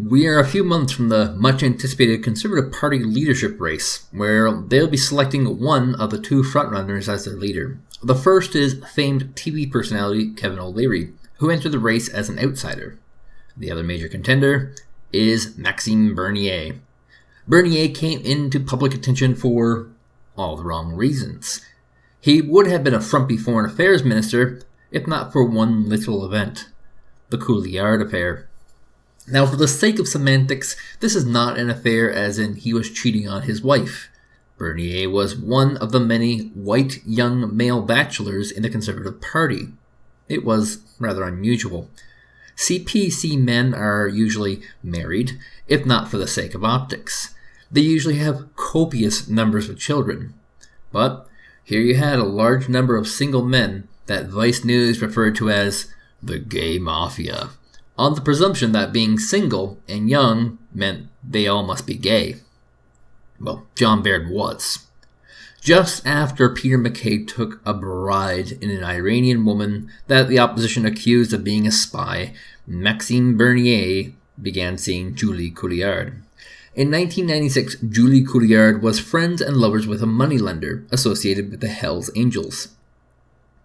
We are a few months from the much-anticipated Conservative Party leadership race, where they'll be selecting one of the two frontrunners as their leader. The first is famed TV personality Kevin O'Leary, who entered the race as an outsider. The other major contender is Maxime Bernier. Bernier came into public attention for all the wrong reasons. He would have been a frumpy foreign affairs minister if not for one little event, the Coulliard affair. Now, for the sake of semantics, this is not an affair as in he was cheating on his wife. Bernier was one of the many white young male bachelors in the Conservative Party. It was rather unusual. CPC men are usually married, if not for the sake of optics. They usually have copious numbers of children. But here you had a large number of single men that Vice News referred to as the gay mafia, on the presumption that being single and young meant they all must be gay. Well, John Baird was. Just after Peter MacKay took a bride in an Iranian woman that the opposition accused of being a spy, Maxime Bernier began seeing Julie Coulliard. In 1996, Julie Coulliard was friends and lovers with a moneylender associated with the Hells Angels.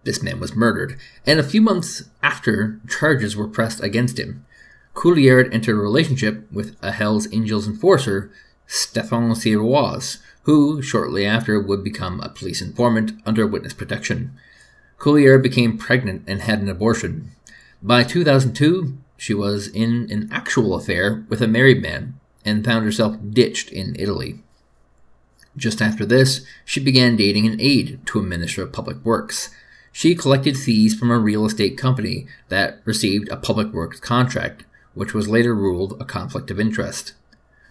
This man was murdered, and a few months after, charges were pressed against him. Coulliard entered a relationship with a Hells Angels enforcer, Stephen Harper, who shortly after would become a police informant under witness protection. Coulliard became pregnant and had an abortion. By 2002, she was in an actual affair with a married man and found herself ditched in Italy. Just after this, she began dating an aide to a minister of public works. She collected fees from a real estate company that received a public works contract, which was later ruled a conflict of interest.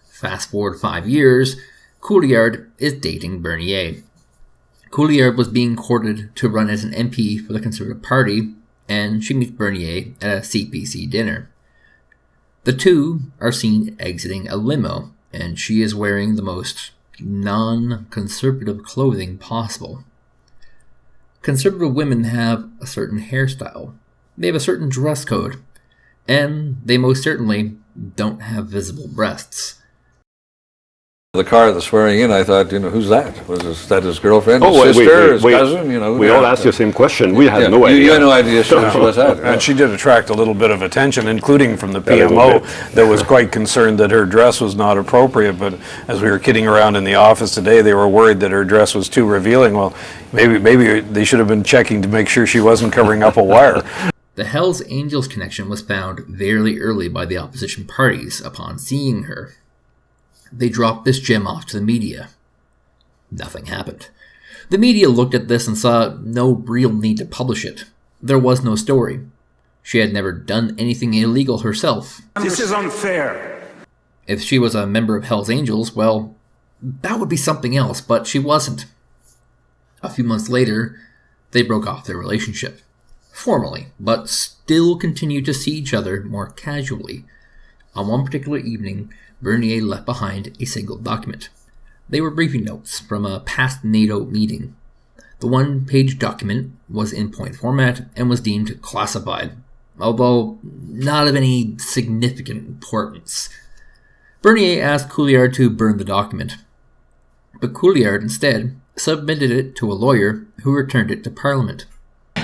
Fast forward 5 years, Coulliard is dating Bernier. Coulliard was being courted to run as an MP for the Conservative Party, and she meets Bernier at a CPC dinner. The two are seen exiting a limo, and she is wearing the most non-conservative clothing possible. Conservative women have a certain hairstyle, they have a certain dress code, and they most certainly don't have visible breasts. The car, the swearing in, I thought, who's that? Was that his girlfriend, his sister, his cousin? We all asked the same question. We had no idea. You had no idea she was that. And she did attract a little bit of attention, including from the PMO, that was quite concerned that her dress was not appropriate. But as we were kidding around in the office today, they were worried that her dress was too revealing. Well, maybe they should have been checking to make sure she wasn't covering up a wire. The Hells Angels connection was found very early by the opposition parties upon seeing her. They dropped this gem off to the media. Nothing happened. The media looked at this and saw no real need to publish it. There was no story. She had never done anything illegal herself. This is unfair. If she was a member of Hells Angels, well, that would be something else, but she wasn't. A few months later, they broke off their relationship. Formally, but still continued to see each other more casually. On one particular evening, Bernier left behind a single document. They were briefing notes from a past NATO meeting. The one-page document was in point format and was deemed classified, although not of any significant importance. Bernier asked Coulliard to burn the document, but Coulliard instead submitted it to a lawyer who returned it to Parliament.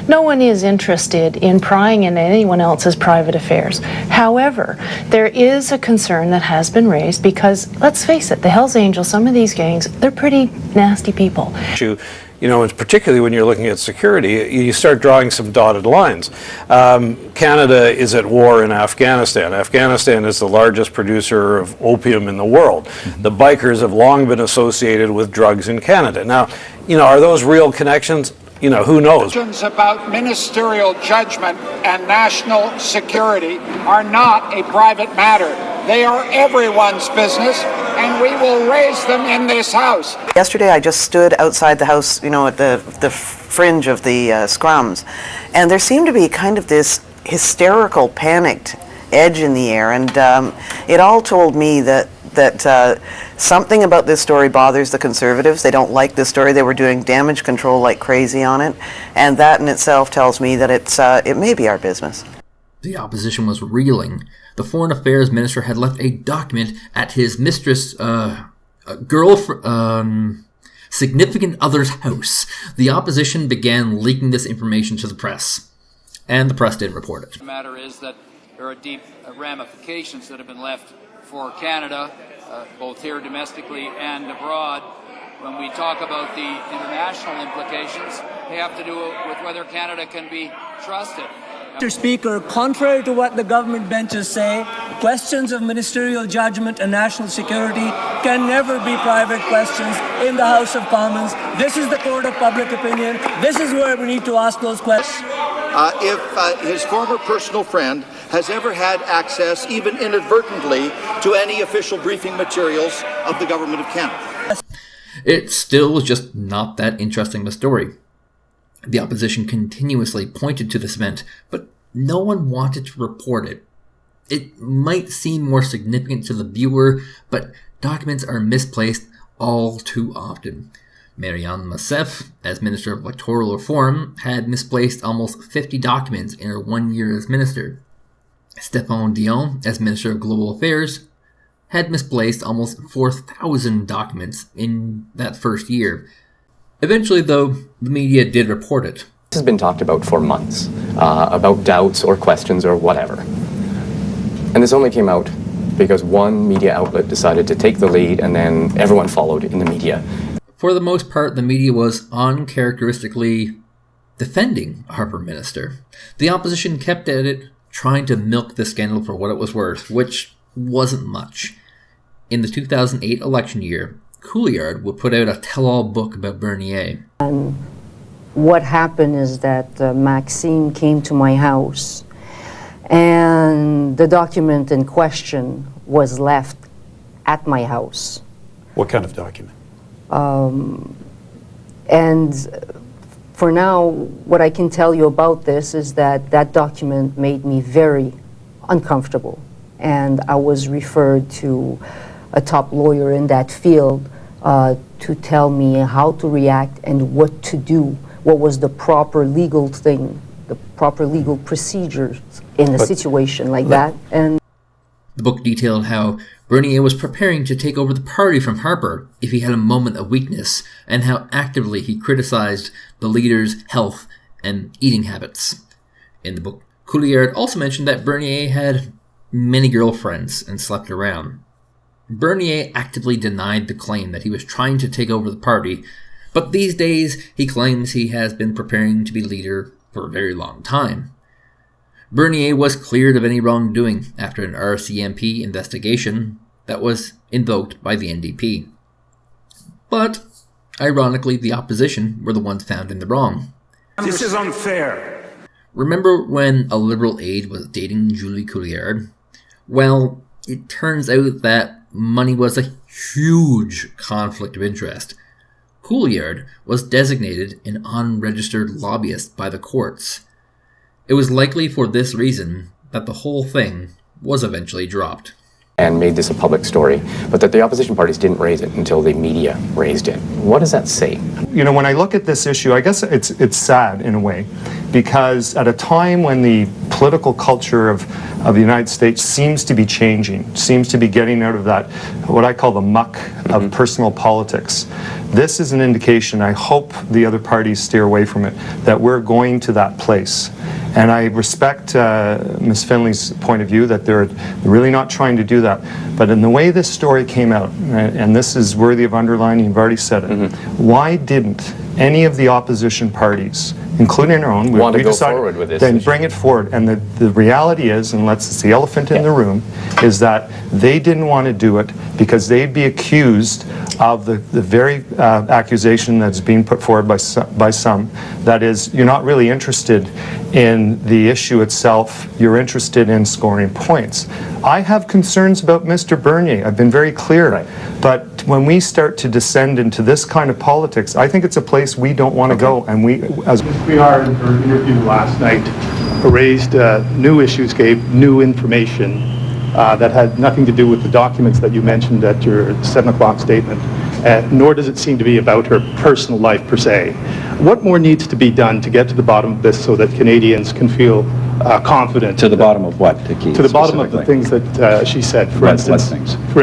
No one is interested in prying into anyone else's private affairs. However, there is a concern that has been raised because, let's face it, the Hells Angels, some of these gangs, they're pretty nasty people. And particularly when you're looking at security, you start drawing some dotted lines. Canada is at war in Afghanistan. Afghanistan is the largest producer of opium in the world. The bikers have long been associated with drugs in Canada. Now, are those real connections? Who knows? Questions about ministerial judgment and national security are not a private matter. They are everyone's business, and we will raise them in this House. Yesterday I just stood outside the House, at the fringe of the scrums, and there seemed to be kind of this hysterical, panicked edge in the air, and it all told me that something about this story bothers the Conservatives. They don't like this story. They were doing damage control like crazy on it, and that in itself tells me that it may be our business. The opposition was reeling. The Foreign Affairs Minister had left a document at his mistress' significant other's house. The opposition began leaking this information to the press, and the press didn't report it. The matter is that there are deep ramifications that have been left for Canada, both here domestically and abroad. When we talk about the international implications, they have to do with whether Canada can be trusted. Mr. Speaker, contrary to what the government benches say, questions of ministerial judgment and national security can never be private questions in the House of Commons. This is the court of public opinion. This is where we need to ask those questions. If his former personal friend has ever had access, even inadvertently, to any official briefing materials of the Government of Canada. It still was just not that interesting of a story. The opposition continuously pointed to this event, but no one wanted to report it. It might seem more significant to the viewer, but documents are misplaced all too often. Marianne Massef, as Minister of Electoral Reform, had misplaced almost 50 documents in her 1 year as minister. Stéphane Dion, as Minister of Global Affairs, had misplaced almost 4,000 documents in that first year. Eventually, though, the media did report it. This has been talked about for months, about doubts or questions or whatever. And this only came out because one media outlet decided to take the lead and then everyone followed in the media. For the most part, the media was uncharacteristically defending a Harper minister. The opposition kept at it, trying to milk the scandal for what it was worth, which wasn't much. In the 2008 election year, Coulliard would put out a tell-all book about Bernier. And what happened is that Maxime came to my house and the document in question was left at my house. What kind of document? And for now, what I can tell you about this is that that document made me very uncomfortable. And I was referred to a top lawyer in that field to tell me how to react and what to do, what was the proper legal thing, the proper legal procedures in a situation like that. And the book detailed how Bernier was preparing to take over the party from Harper if he had a moment of weakness, and how actively he criticized the leader's health and eating habits. In the book, Coulliard also mentioned that Bernier had many girlfriends and slept around. Bernier actively denied the claim that he was trying to take over the party, but these days he claims he has been preparing to be leader for a very long time. Bernier was cleared of any wrongdoing after an RCMP investigation that was invoked by the NDP. But, ironically, the opposition were the ones found in the wrong. This is unfair. Remember when a Liberal aide was dating Julie Coulliard? Well, it turns out that money was a huge conflict of interest. Coulliard was designated an unregistered lobbyist by the courts. It was likely for this reason that the whole thing was eventually dropped. And made this a public story, but that the opposition parties didn't raise it until the media raised it. What does that say? You know, when I look at this issue, I guess it's sad in a way, because at a time when the political culture of the United States seems to be changing, seems to be getting out of that, what I call the muck of personal politics, this is an indication, I hope the other parties steer away from it, that we're going to that place. And I respect Ms. Finley's point of view that they're really not trying to do that. But in the way this story came out, and this is worthy of underlining, you've already said it, why didn't any of the opposition parties, including our own, we decided with this then issue. Bring it forward? And the reality is, and it's the elephant in the room, is that they didn't want to do it because they'd be accused of the very accusation that's being put forward by some, that is, you're not really interested in the issue itself, you're interested in scoring points. I have concerns about Mr. Bernier, I've been very clear, but when we start to descend into this kind of politics, I think it's a place we don't want to go, and we, as Coulliard, in her interview last night, raised new issues, gave new information that had nothing to do with the documents that you mentioned at your 7 o'clock statement, nor does it seem to be about her personal life per se. What more needs to be done to get to the bottom of this so that Canadians can feel confident. To the bottom of what, Keith? To the bottom of the things that she said. For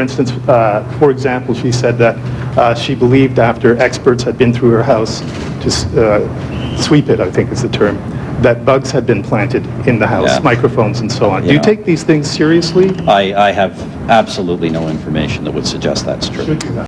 instance, for example, she said that she believed after experts had been through her house to sweep it, I think is the term, that bugs had been planted in the house, microphones and so on. Do you take these things seriously? I have absolutely no information that would suggest that's true. Should you have?